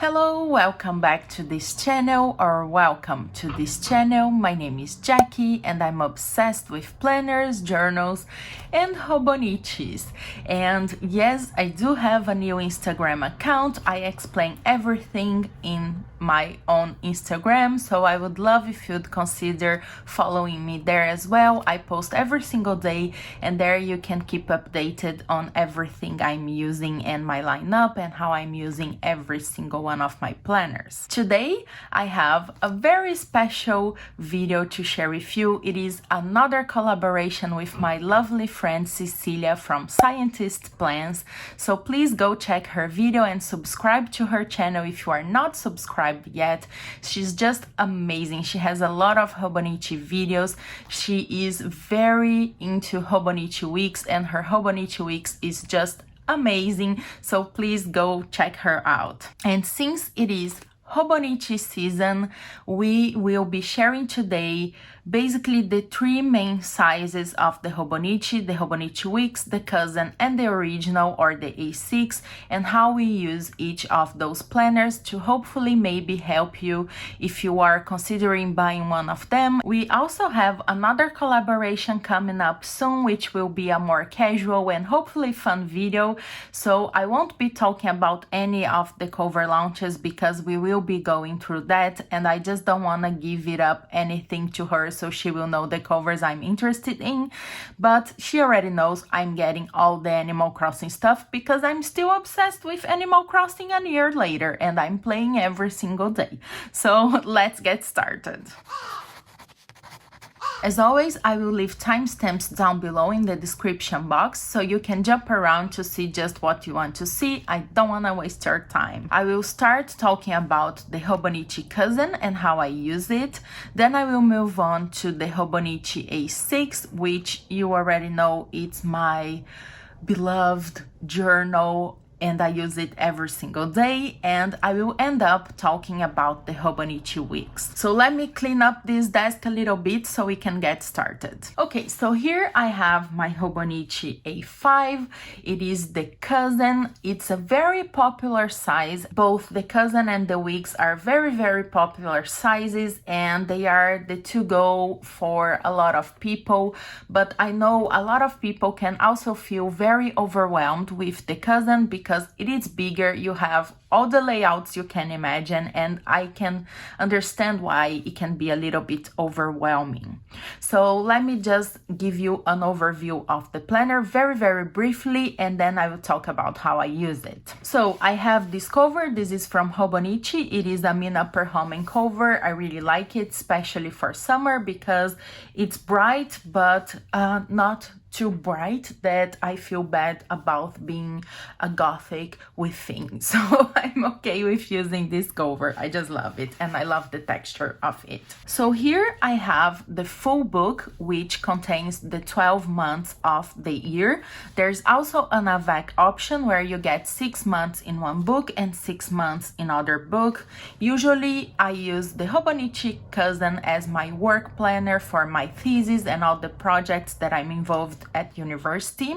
Hello, welcome back to this channel or welcome to this channel. My name is Jackie and I'm obsessed with planners, journals and Hobonichis. And yes, I do have a new Instagram account. I explain everything in my own Instagram, so I would love if you'd consider following me there as well. I post every single day and there you can keep updated on everything I'm using and my lineup and how I'm using every single one of my planners. Today I have a very special video to share with you. It is another collaboration with my lovely friend Cecilia from Scientist Plans, so please go check her video and subscribe to her channel if you are not subscribed yet. She's just amazing. She has a lot of Hobonichi videos. She is very into Hobonichi Weeks and her Hobonichi Weeks is just amazing, so please go check her out. And since it is Hobonichi season, we will be sharing today basically the three main sizes of the Hobonichi Weeks, the Cousin and the Original or the A6, and how we use each of those planners to hopefully maybe help you if you are considering buying one of them. We also have another collaboration coming up soon, which will be a more casual and hopefully fun video, so I won't be talking about any of the cover launches because we will be going through that and I just don't want to give it up anything to her so she will know the covers I'm interested in, but she already knows I'm getting all the Animal Crossing stuff because I'm still obsessed with Animal Crossing a year later and I'm playing every single day. So let's get started. As always, I will leave timestamps down below in the description box so you can jump around to see just what you want to see. I don't want to waste your time. I will start talking about the Hobonichi Cousin and how I use it. Then I will move on to the Hobonichi A6, which you already know it's my beloved journal and I use it every single day, and I will end up talking about the Hobonichi Weeks. So let me clean up this desk a little bit so we can get started. Okay, so here I have my Hobonichi A5. It is the Cousin. It's a very popular size. Both the Cousin and the Weeks are very popular sizes and they are the to-go for a lot of people, but I know a lot of people can also feel very overwhelmed with the Cousin because it is bigger, you have all the layouts you can imagine, and I can understand why it can be a little bit overwhelming. So let me just give you an overview of the planner very briefly, and then I will talk about how I use it. So I have this cover. This is from Hobonichi. It is a Mina per Home cover. I really like it, especially for summer because it's bright but not too bright that I feel bad about being a gothic with things. So I'm okay with using this cover. I just love it and I love the texture of it. So here I have the full book, which contains the 12 months of the year. There's also an AVEC option where you get 6 months in one book and 6 months in other book. Usually I use the Hobonichi Cousin as my work planner for my thesis and all the projects that I'm involved at university,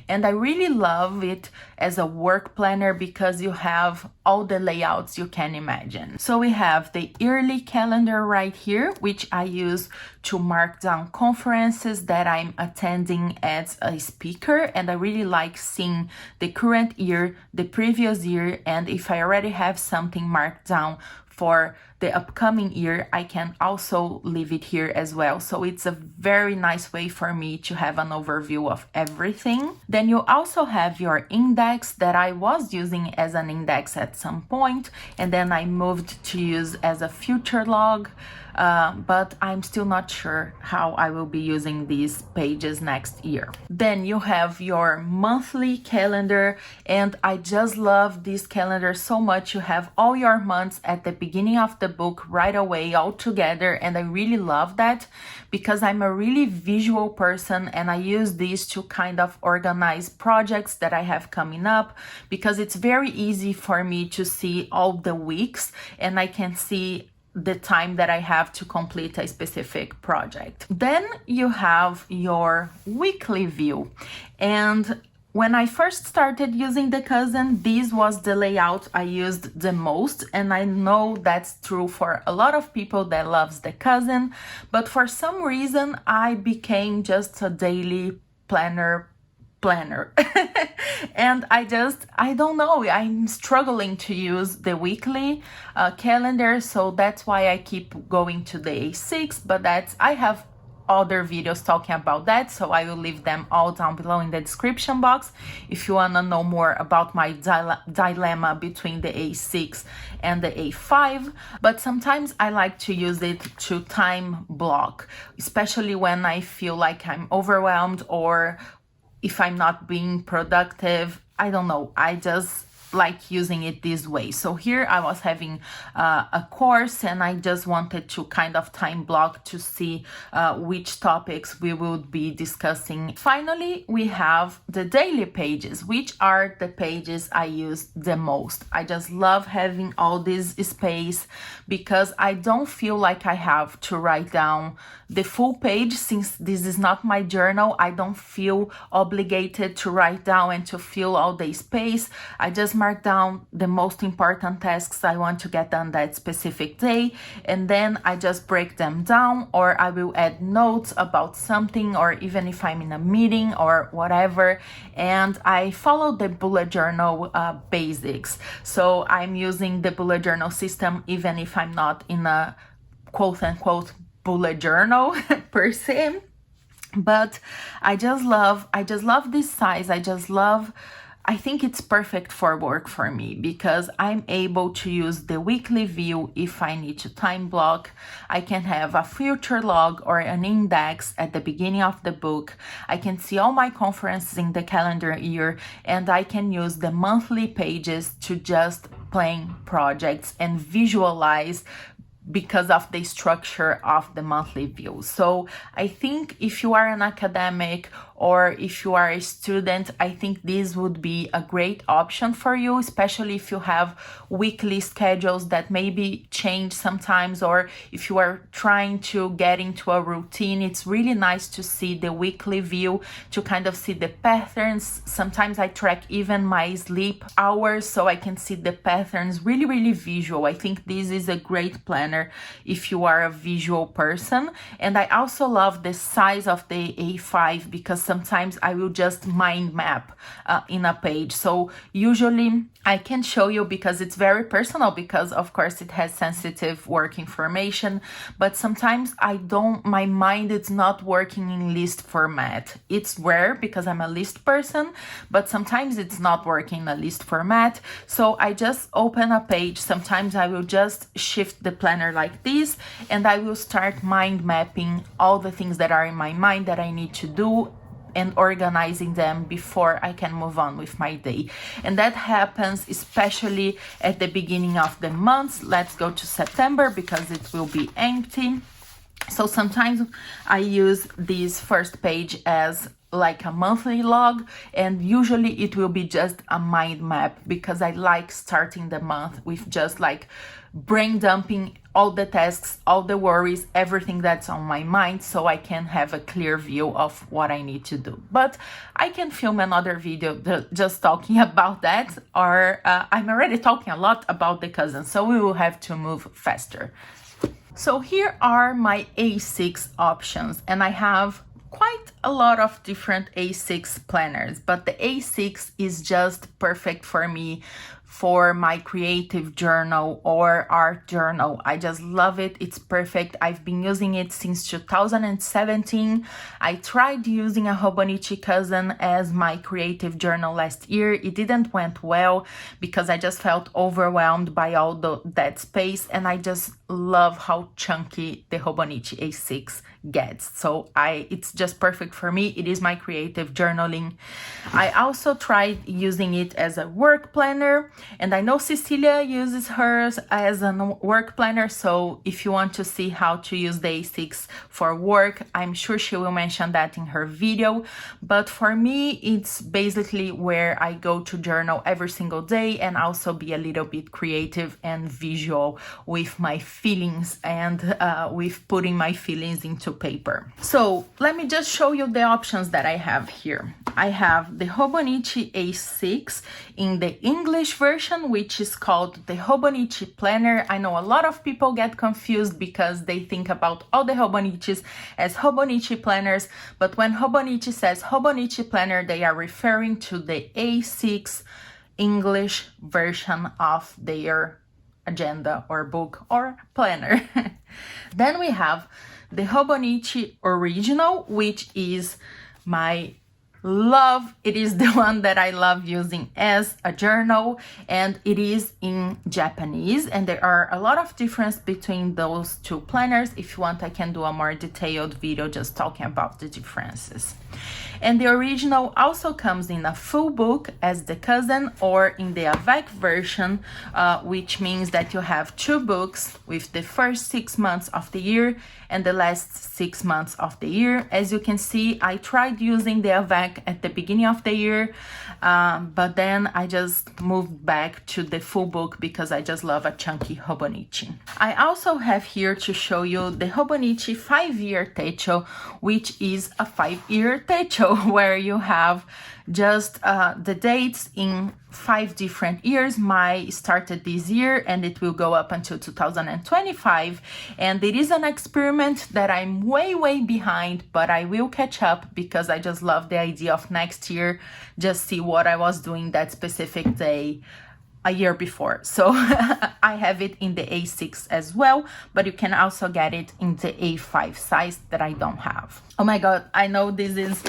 and I really love it as a work planner because you have all the layouts you can imagine. So we have the yearly calendar right here, which I use to mark down conferences that I'm attending as a speaker, and I really like seeing the current year, the previous year, and if I already have something marked down for the upcoming year, I can also leave it here as well. So it's a very nice way for me to have an overview of everything. Then you also have your index that I was using as an index at some point, and then I moved to use as a future log. But I'm still not sure how I will be using these pages next year. Then you have your monthly calendar, and I just love this calendar so much. You have all your months at the beginning of the book right away all together, and I really love that because I'm a really visual person and I use these to kind of organize projects that I have coming up because it's very easy for me to see all the weeks and I can see the time that I have to complete a specific project. Then you have your weekly view, and When I first started using the Cousin, this was the layout I used the most, and I know that's true for a lot of people that loves the Cousin, but for some reason I became just a daily planner and I don't know, I'm struggling to use the weekly calendar, so that's why I keep going to the A6, but I have other videos talking about that, so I will leave them all down below in the description box if you want to know more about my dilemma between the A6 and the A5. But sometimes I like to use it to time block, especially when I feel like I'm overwhelmed or if I'm not being productive. I don't know, I just like using it this way. So here I was having a course, and I just wanted to kind of time block to see which topics we would be discussing. Finally, we have the daily pages, which are the pages I use the most. I just love having all this space because I don't feel like I have to write down the full page. Since this is not my journal, I don't feel obligated to write down and to fill all the space. I just mark down the most important tasks I want to get done that specific day, and then I just break them down, or I will add notes about something, or even if I'm in a meeting or whatever. And I follow the bullet journal basics, so I'm using the bullet journal system even if I'm not in a quote-unquote bullet journal per se. But I just love this size. I think it's perfect for work for me because I'm able to use the weekly view if I need to time block. I can have a future log or an index at the beginning of the book. I can see all my conferences in the calendar year, and I can use the monthly pages to just plan projects and visualize because of the structure of the monthly view. So I think if you are an academic or if you are a student, I think this would be a great option for you, especially if you have weekly schedules that maybe change sometimes, or if you are trying to get into a routine. It's really nice to see the weekly view, to kind of see the patterns. Sometimes I track even my sleep hours so I can see the patterns, really visual. I think this is a great planner if you are a visual person. And I also love the size of the A5 because sometimes I will just mind map in a page. So usually I can show you because it's very personal, because of course it has sensitive work information, but sometimes my mind is not working in list format. It's rare because I'm a list person, but sometimes it's not working in a list format. So I just open a page. Sometimes I will just shift the planner like this, and I will start mind mapping all the things that are in my mind that I need to do and organizing them before I can move on with my day. And that happens especially at the beginning of the month. Let's go to September because it will be empty. So sometimes I use this first page as like a monthly log, and usually it will be just a mind map because I like starting the month with just like brain dumping all the tasks, all the worries, everything that's on my mind, so I can have a clear view of what I need to do. But I can film another video just talking about that, or I'm already talking a lot about the Cousin, so we will have to move faster. So here are my A6 options, and I have quite a lot of different A6 planners, but the A6 is just perfect for me for my creative journal or art journal. I just love it. It's perfect. I've been using it since 2017. I tried using a Hobonichi Cousin as my creative journal last year. It didn't went well because I just felt overwhelmed by all that space, and I just love how chunky the Hobonichi A6 gets. So it's just perfect for me. It is my creative journaling. I also tried using it as a work planner, and I know Cecilia uses hers as a work planner. So if you want to see how to use the A6 for work, I'm sure she will mention that in her video. But for me, it's basically where I go to journal every single day and also be a little bit creative and visual with my feelings and with putting my feelings into to paper. So let me just show you the options that I have here. I have the Hobonichi A6 in the English version, which is called the Hobonichi Planner. I know a lot of people get confused because they think about all the Hobonichis as Hobonichi planners, but when Hobonichi says Hobonichi Planner, they are referring to the A6 English version of their agenda or book or planner. Then we have the Hobonichi Original, which is my love. It is the one that I love using as a journal, and it is in Japanese, and there are a lot of difference between those two planners. If you want, I can do a more detailed video just talking about the differences. And the original also comes in a full book as the cousin, or in the A6 version, which means that you have two books with the first 6 months of the year and the last 6 months of the year. As you can see, I tried using the A6 at the beginning of the year, but then I just moved back to the full book because I just love a chunky Hobonichi. I also have here to show you the Hobonichi 5-year techo, which is a 5-year techo where you have just the dates in 5 different years. My started this year and it will go up until 2025, and it is an experiment that I'm way behind, but I will catch up because I just love the idea of next year just see what I was doing that specific day a year before. So I have it in the A6 as well, but you can also get it in the A5 size that I don't have. Oh my god, I know this is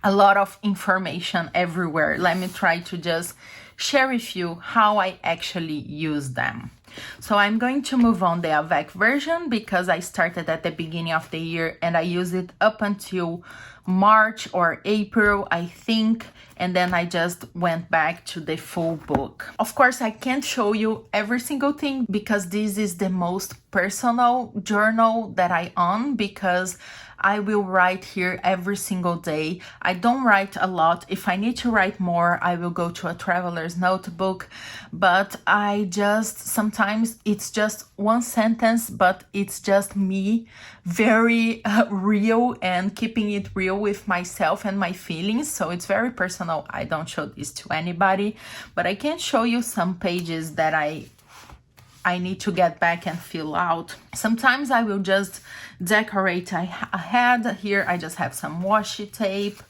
a lot of information everywhere. Let me try to just share with you how I actually use them. So I'm going to move on the A6 version because I started at the beginning of the year and I use it up until March or April, I think, and then I just went back to the full book. Of course, I can't show you every single thing because this is the most personal journal that I own, because I will write here every single day. I don't write a lot. If I need to write more, I will go to a traveler's notebook, but I just, sometimes it's just one sentence, but it's just me, very real, and keeping it real with myself and my feelings. So it's very personal. I don't show this to anybody, but I can show you some pages that I need to get back and fill out. Sometimes I will just decorate ahead. Here I just have some washi tape.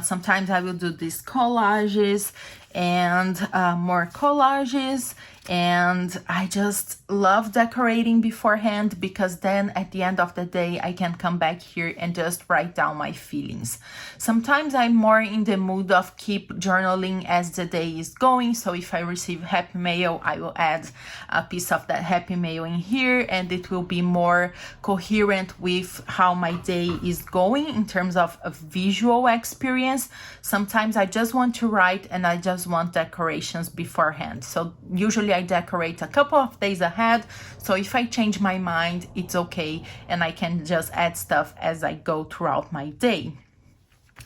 Sometimes I will do these collages and more collages, and I just love decorating beforehand because then at the end of the day I can come back here and just write down my feelings. Sometimes I'm more in the mood of keep journaling as the day is going, so if I receive happy mail, I will add a piece of that happy mail in here, and it will be more coherent with how my day is going in terms of a visual experience. Sometimes I just want to write and I just want decorations beforehand, so usually I decorate a couple of days ahead, so if I change my mind, it's okay, and I can just add stuff as I go throughout my day.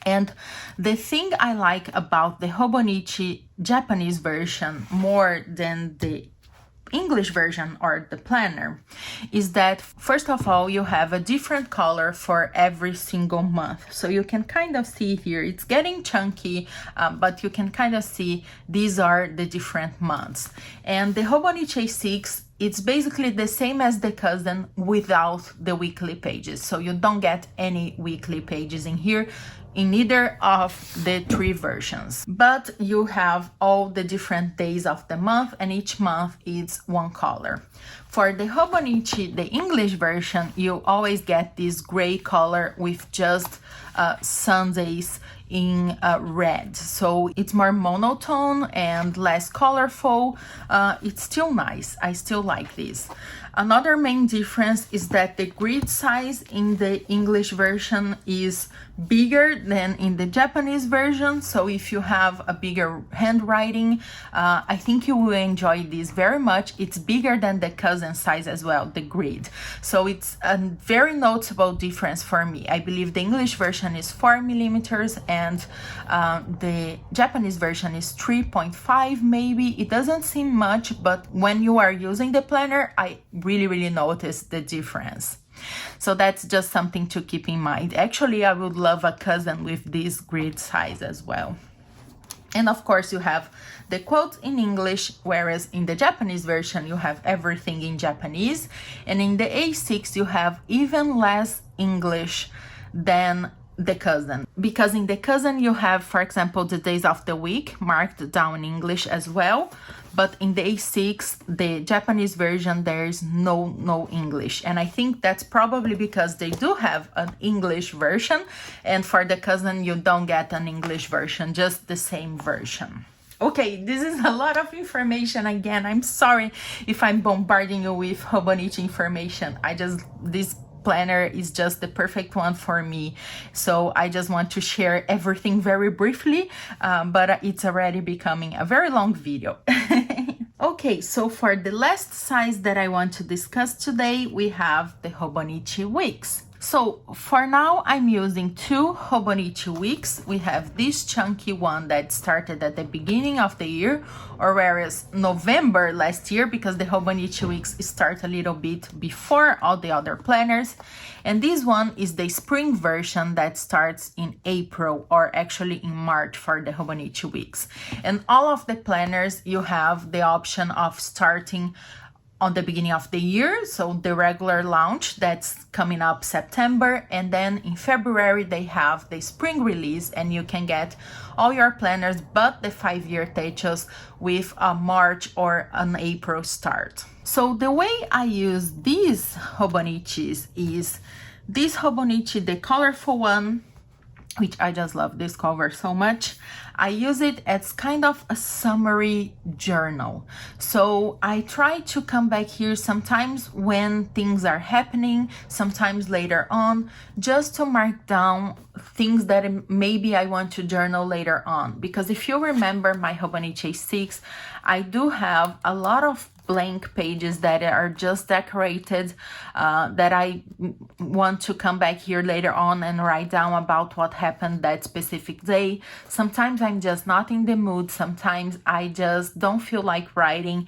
And the thing I like about the Hobonichi Japanese version more than the English version or the planner is that, first of all, you have a different color for every single month. So you can kind of see here, it's getting chunky, but you can kind of see these are the different months. And the Hobonichi A6, it's basically the same as the cousin without the weekly pages. So you don't get any weekly pages in here in either of the 3 versions, but you have all the different days of the month, and each month is one color. For the Hobonichi, the English version, you always get this gray color with just Sundays in red, so it's more monotone and less colorful. It's still nice. I still like this. Another main difference is that the grid size in the English version is bigger than in the Japanese version. So if you have a bigger handwriting, I think you will enjoy this very much. It's bigger than the cousin size as well, the grid. So it's a very noticeable difference for me. I believe the English version is 4 millimeters and the Japanese version is 3.5 maybe. It doesn't seem much, but when you are using the planner, I really notice the difference. So that's just something to keep in mind. Actually, I would love a cousin with this grid size as well. And of course, you have the quotes in English, whereas in the Japanese version, you have everything in Japanese. And in the A6, you have even less English than the cousin, because in the cousin you have, for example, the days of the week marked down in English as well, but in the A6, the Japanese version, there is no English. And I think that's probably because they do have an English version, and for the cousin you don't get an English version, just the same version. Okay, this is a lot of information. Again, I'm sorry if I'm bombarding you with Hobonichi information. This planner is just the perfect one for me, so I just want to share everything very briefly, but it's already becoming a very long video. Okay, so for the last size that I want to discuss today, we have the Hobonichi Weeks. So for now, I'm using two Hobonichi Weeks. We have this chunky one that started at the beginning of the year, or whereas November last year, because the Hobonichi Weeks start a little bit before all the other planners. And this one is the spring version that starts in April, or actually in March for the Hobonichi Weeks. And all of the planners, you have the option of starting on the beginning of the year, so the regular launch that's coming up September, and then in February they have the spring release, and you can get all your planners but the 5-year techos with a March or an April start. So the way I use these Hobonichis is this Hobonichi, the colorful one, which I just love this cover so much. I use it as kind of a summary journal. So I try to come back here sometimes when things are happening, sometimes later on, just to mark down things that maybe I want to journal later on. Because if you remember my Hobonichi A6, I do have a lot of blank pages that are just decorated, that I want to come back here later on and write down about what happened that specific day. Sometimes I'm just not in the mood, sometimes I just don't feel like writing,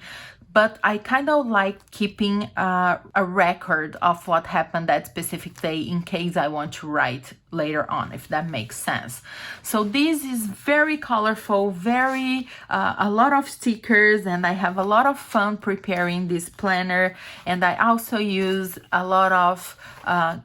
but I kind of like keeping a record of what happened that specific day in case I want to write later on, if that makes sense. So this is very colorful, very a lot of stickers, and I have a lot of fun preparing this planner. And I also use a lot of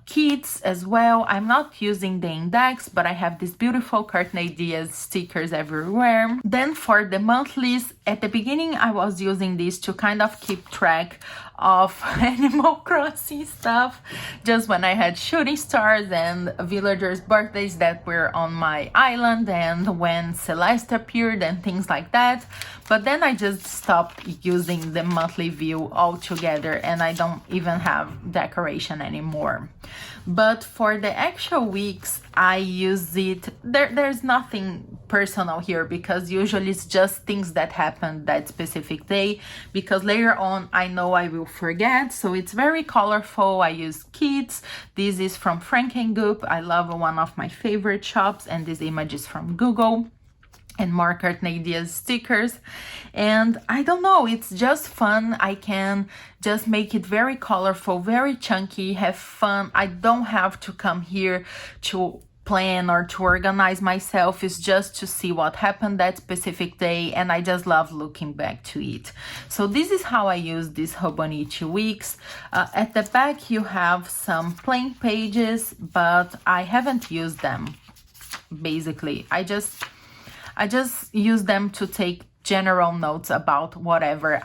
kits as well. I'm not using the index, but I have these beautiful Curtain Ideas stickers everywhere. Then for the monthlies, at the beginning I was using this to kind of keep track of Animal Crossing stuff, just when I had shooting stars and villagers' birthdays that were on my island, and when Celeste appeared and things like that. But then I just stopped using the monthly view altogether, and I don't even have decoration anymore. But for the actual weeks, I use it, there's nothing personal here, because usually it's just things that happened that specific day, because later on I know I will forget. So it's very colorful. I use kits. This is from Frank & Goop. I love one of my favorite shops, and this image is from Google. And more Curtain Ideas stickers. And I don't know, it's just fun. I can just make it very colorful, very chunky, have fun. I don't have to come here to plan or to organize myself. It's just to see what happened that specific day, and I just love looking back to it. So this is how I use this Hobonichi Weeks. At the back you have some plain pages, but I haven't used them. Basically, I just use them to take general notes about whatever.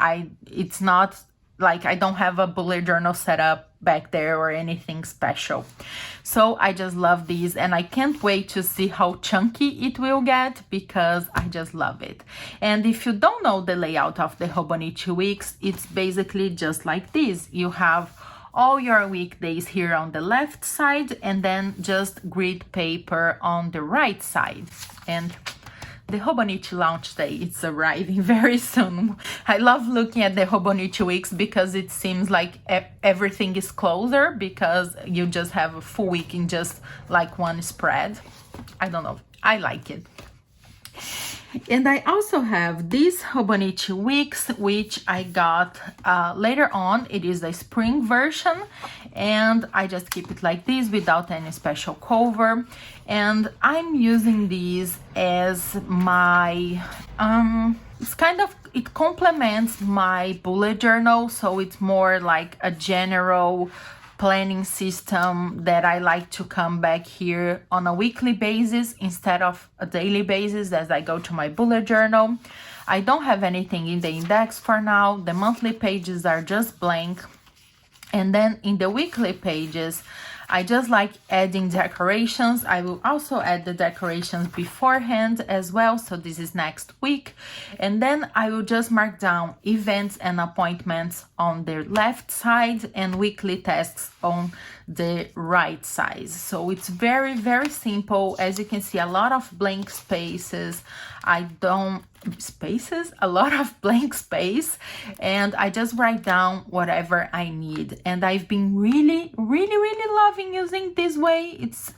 It's not like I don't have a bullet journal set up back there or anything special. So I just love these, and I can't wait to see how chunky it will get, because I just love it. And if you don't know the layout of the Hobonichi Weeks, it's basically just like this. You have all your weekdays here on the left side, and then just grid paper on the right side. And the Hobonichi launch day, it's arriving very soon. I love looking at the Hobonichi Weeks because it seems like everything is closer, because you just have a full week in just like one spread. I don't know, I like it. And I also have this Hobonichi Weeks, which I got later on. It is the spring version, and I just keep it like this without any special cover. And I'm using these as my it's kind of, it complements my bullet journal, so it's more like a general planning system that I like to come back here on a weekly basis instead of a daily basis as I go to my bullet journal. I don't have anything in the index for now. The monthly pages are just blank. And then in the weekly pages, I just like adding decorations. I will also add the decorations beforehand as well. So this is next week. And then I will just mark down events and appointments on the left side and weekly tasks on the right side. So it's very, very simple. As you can see, a lot of blank spaces. A lot of blank space, and I just write down whatever I need. And I've been really loving using this way. It's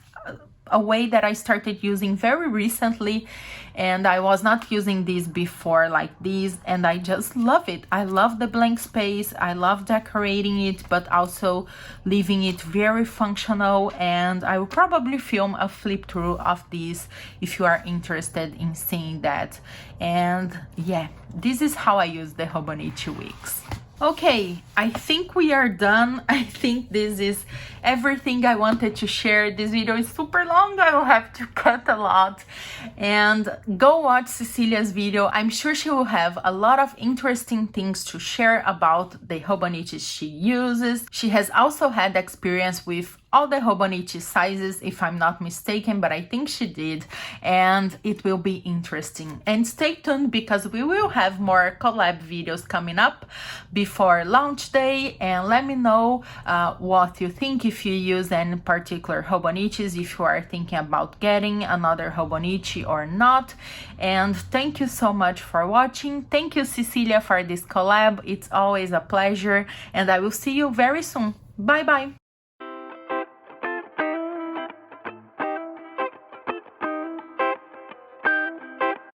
a way that I started using very recently, and I was not using this before like this, and I just love it. I love the blank space. I love decorating it, but also leaving it very functional. And I will probably film a flip through of this if you are interested in seeing that. And yeah, this is how I use the Hobonichi Weeks. Okay, I think we are done. I think this is everything I wanted to share. This video is super long. I will have to cut a lot. And go watch Cecilia's video. I'm sure she will have a lot of interesting things to share about the Hobonichis she uses. She has also had experience with all the Hobonichi sizes, if I'm not mistaken, but I think she did, and it will be interesting. And stay tuned because we will have more collab videos coming up before launch day, and let me know what you think, if you use any particular Hobonichis, if you are thinking about getting another Hobonichi or not. And thank you so much for watching. Thank you, Cecilia, for this collab. It's always a pleasure, and I will see you very soon. Bye bye.